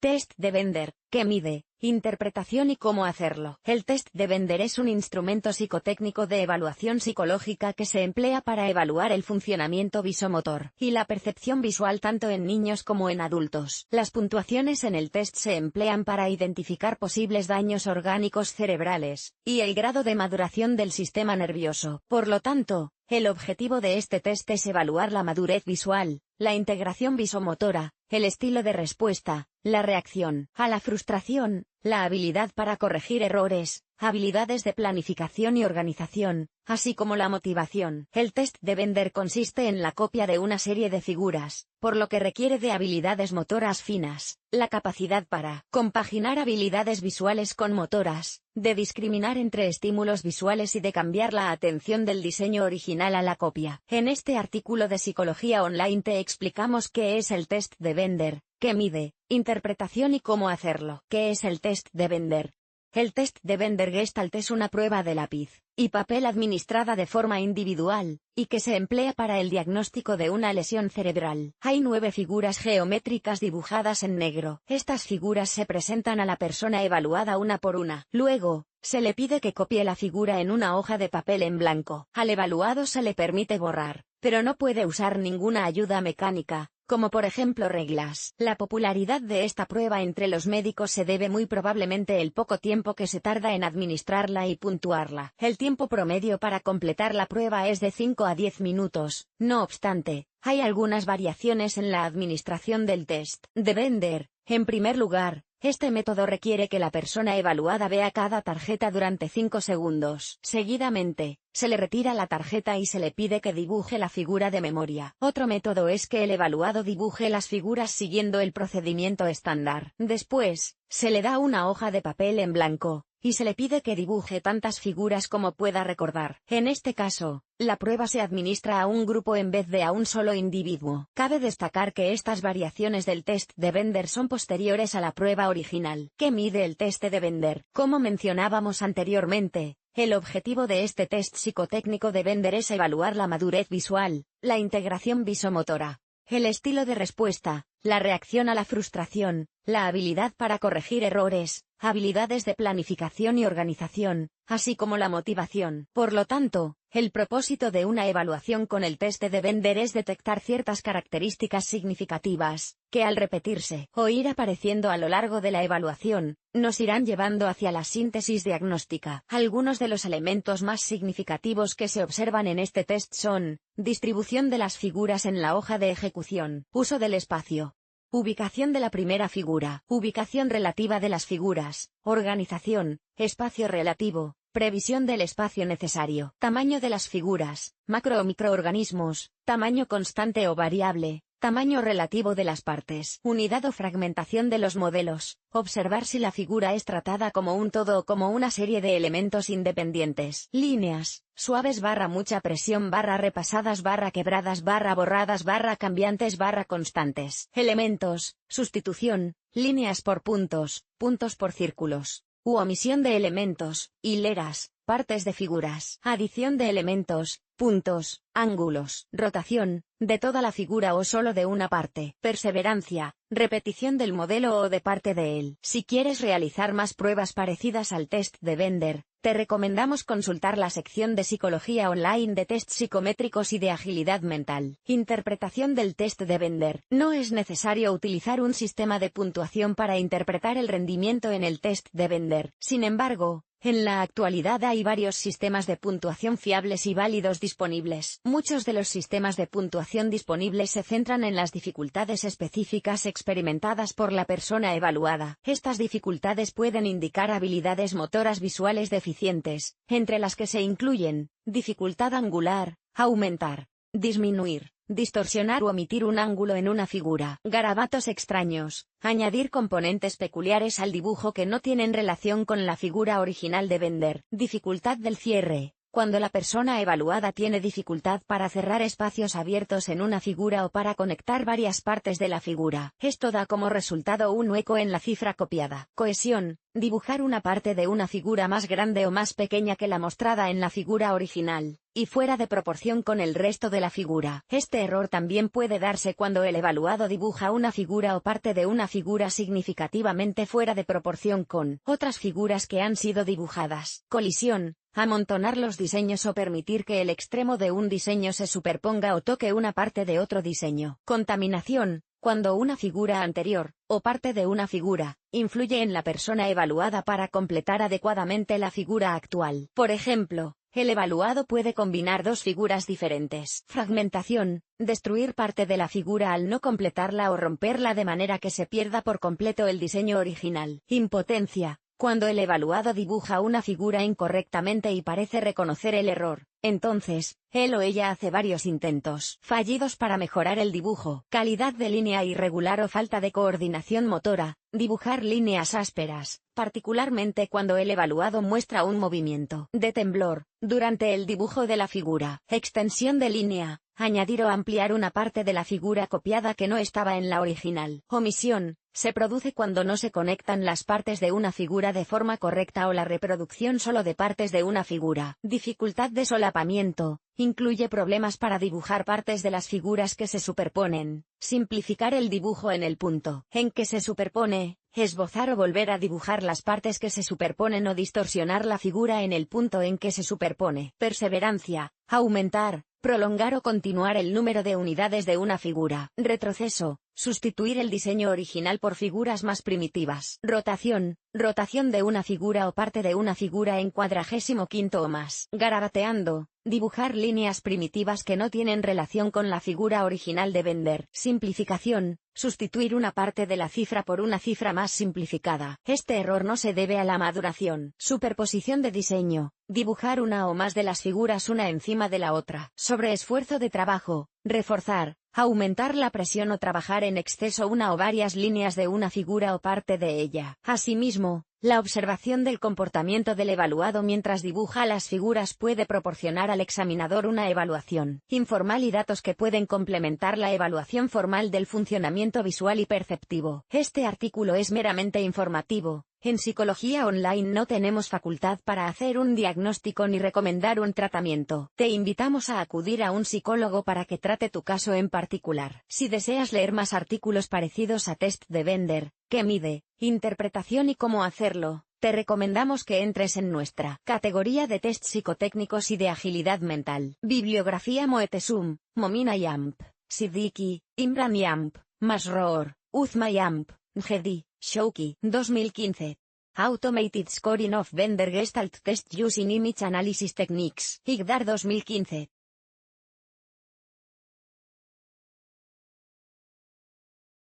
Test de Bender, ¿qué mide? Interpretación y cómo hacerlo. El test de Bender es un instrumento psicotécnico de evaluación psicológica que se emplea para evaluar el funcionamiento visomotor y la percepción visual tanto en niños como en adultos. Las puntuaciones en el test se emplean para identificar posibles daños orgánicos cerebrales y el grado de maduración del sistema nervioso. Por lo tanto, el objetivo de este test es evaluar la madurez visual, la integración visomotora, el estilo de respuesta, la reacción a la frustración, la habilidad para corregir errores, habilidades de planificación y organización, así como la motivación. El test de Bender consiste en la copia de una serie de figuras, por lo que requiere de habilidades motoras finas, la capacidad para compaginar habilidades visuales con motoras, de discriminar entre estímulos visuales y de cambiar la atención del diseño original a la copia. En este artículo de Psicología Online te explicamos qué es el test de Bender, qué mide, interpretación y cómo hacerlo. ¿Qué es el test de Bender? El test de Bender-Gestalt es una prueba de lápiz y papel administrada de forma individual, y que se emplea para el diagnóstico de una lesión cerebral. Hay 9 figuras geométricas dibujadas en negro. Estas figuras se presentan a la persona evaluada una por una. Luego, se le pide que copie la figura en una hoja de papel en blanco. Al evaluado se le permite borrar, pero no puede usar ninguna ayuda mecánica, como por ejemplo reglas. La popularidad de esta prueba entre los médicos se debe muy probablemente al poco tiempo que se tarda en administrarla y puntuarla. El tiempo promedio para completar la prueba es de 5 a 10 minutos. No obstante, hay algunas variaciones en la administración del test de Bender. En primer lugar, este método requiere que la persona evaluada vea cada tarjeta durante 5 segundos. Seguidamente, se le retira la tarjeta y se le pide que dibuje la figura de memoria. Otro método es que el evaluado dibuje las figuras siguiendo el procedimiento estándar. Después, se le da una hoja de papel en blanco, y se le pide que dibuje tantas figuras como pueda recordar. En este caso, la prueba se administra a un grupo en vez de a un solo individuo. Cabe destacar que estas variaciones del test de Bender son posteriores a la prueba original. ¿Qué mide el test de Bender? Como mencionábamos anteriormente, el objetivo de este test psicotécnico de Bender es evaluar la madurez visual, la integración visomotora, el estilo de respuesta, la reacción a la frustración, la habilidad para corregir errores, habilidades de planificación y organización, así como la motivación. Por lo tanto, el propósito de una evaluación con el test de Bender es detectar ciertas características significativas, que al repetirse o ir apareciendo a lo largo de la evaluación, nos irán llevando hacia la síntesis diagnóstica. Algunos de los elementos más significativos que se observan en este test son: distribución de las figuras en la hoja de ejecución, uso del espacio, ubicación de la primera figura, ubicación relativa de las figuras, organización, espacio relativo, previsión del espacio necesario, tamaño de las figuras, macro o microorganismos, tamaño constante o variable, tamaño relativo de las partes, unidad o fragmentación de los modelos, observar si la figura es tratada como un todo o como una serie de elementos independientes, líneas, suaves / mucha presión / repasadas / quebradas / borradas / cambiantes / constantes, elementos, sustitución, líneas por puntos, puntos por círculos, u omisión de elementos, hileras, partes de figuras, adición de elementos, puntos, ángulos, rotación, de toda la figura o solo de una parte, perseverancia, repetición del modelo o de parte de él. Si quieres realizar más pruebas parecidas al test de Bender, te recomendamos consultar la sección de Psicología Online de test psicométricos y de agilidad mental. Interpretación del test de Bender. No es necesario utilizar un sistema de puntuación para interpretar el rendimiento en el test de Bender. Sin embargo, en la actualidad hay varios sistemas de puntuación fiables y válidos disponibles. Muchos de los sistemas de puntuación disponibles se centran en las dificultades específicas experimentadas por la persona evaluada. Estas dificultades pueden indicar habilidades motoras visuales deficientes, entre las que se incluyen: dificultad angular, aumentar, disminuir, distorsionar o omitir un ángulo en una figura, garabatos extraños, añadir componentes peculiares al dibujo que no tienen relación con la figura original de Bender, dificultad del cierre, Cuando la persona evaluada tiene dificultad para cerrar espacios abiertos en una figura o para conectar varias partes de la figura, esto da como resultado un hueco en la cifra copiada. Cohesión. Dibujar una parte de una figura más grande o más pequeña que la mostrada en la figura original, y fuera de proporción con el resto de la figura. Este error también puede darse cuando el evaluado dibuja una figura o parte de una figura significativamente fuera de proporción con otras figuras que han sido dibujadas. Colisión. Amontonar los diseños o permitir que el extremo de un diseño se superponga o toque una parte de otro diseño. Contaminación. Cuando una figura anterior, o parte de una figura, influye en la persona evaluada para completar adecuadamente la figura actual. Por ejemplo, el evaluado puede combinar dos figuras diferentes. Fragmentación. Destruir parte de la figura al no completarla o romperla de manera que se pierda por completo el diseño original. Impotencia. Cuando el evaluado dibuja una figura incorrectamente y parece reconocer el error, entonces, él o ella hace varios intentos fallidos para mejorar el dibujo. Calidad de línea irregular o falta de coordinación motora. Dibujar líneas ásperas, particularmente cuando el evaluado muestra un movimiento de temblor durante el dibujo de la figura. Extensión de línea. Añadir o ampliar una parte de la figura copiada que no estaba en la original. Omisión. Se produce cuando no se conectan las partes de una figura de forma correcta o la reproducción solo de partes de una figura. Dificultad de solapamiento. Incluye problemas para dibujar partes de las figuras que se superponen. Simplificar el dibujo en el punto en que se superpone. Esbozar o volver a dibujar las partes que se superponen o distorsionar la figura en el punto en que se superpone. Perseverancia. Aumentar, prolongar o continuar el número de unidades de una figura. Retroceso. Sustituir el diseño original por figuras más primitivas. Rotación. Rotación de una figura o parte de una figura en 45° o más. Garabateando. Dibujar líneas primitivas que no tienen relación con la figura original de Bender. Simplificación. Sustituir una parte de la cifra por una cifra más simplificada. Este error no se debe a la maduración. Superposición de diseño. Dibujar una o más de las figuras una encima de la otra. Sobreesfuerzo de trabajo. Reforzar. Aumentar la presión o trabajar en exceso una o varias líneas de una figura o parte de ella. Asimismo, la observación del comportamiento del evaluado mientras dibuja las figuras puede proporcionar al examinador una evaluación informal y datos que pueden complementar la evaluación formal del funcionamiento visual y perceptivo. Este artículo es meramente informativo. En Psicología Online no tenemos facultad para hacer un diagnóstico ni recomendar un tratamiento. Te invitamos a acudir a un psicólogo para que trate tu caso en particular. Si deseas leer más artículos parecidos a Test de Bender, ¿qué mide? Interpretación y cómo hacerlo, te recomendamos que entres en nuestra categoría de test psicotécnicos y de agilidad mental. Bibliografía: Moetesum, Momina Yamp, Siddiqui, Imran Yamp, Masroor, Uzma Yamp, Ngedi, Shouki, 2015. Automated Scoring of Bender Gestalt Test Using Image Analysis Techniques, IGDAR 2015.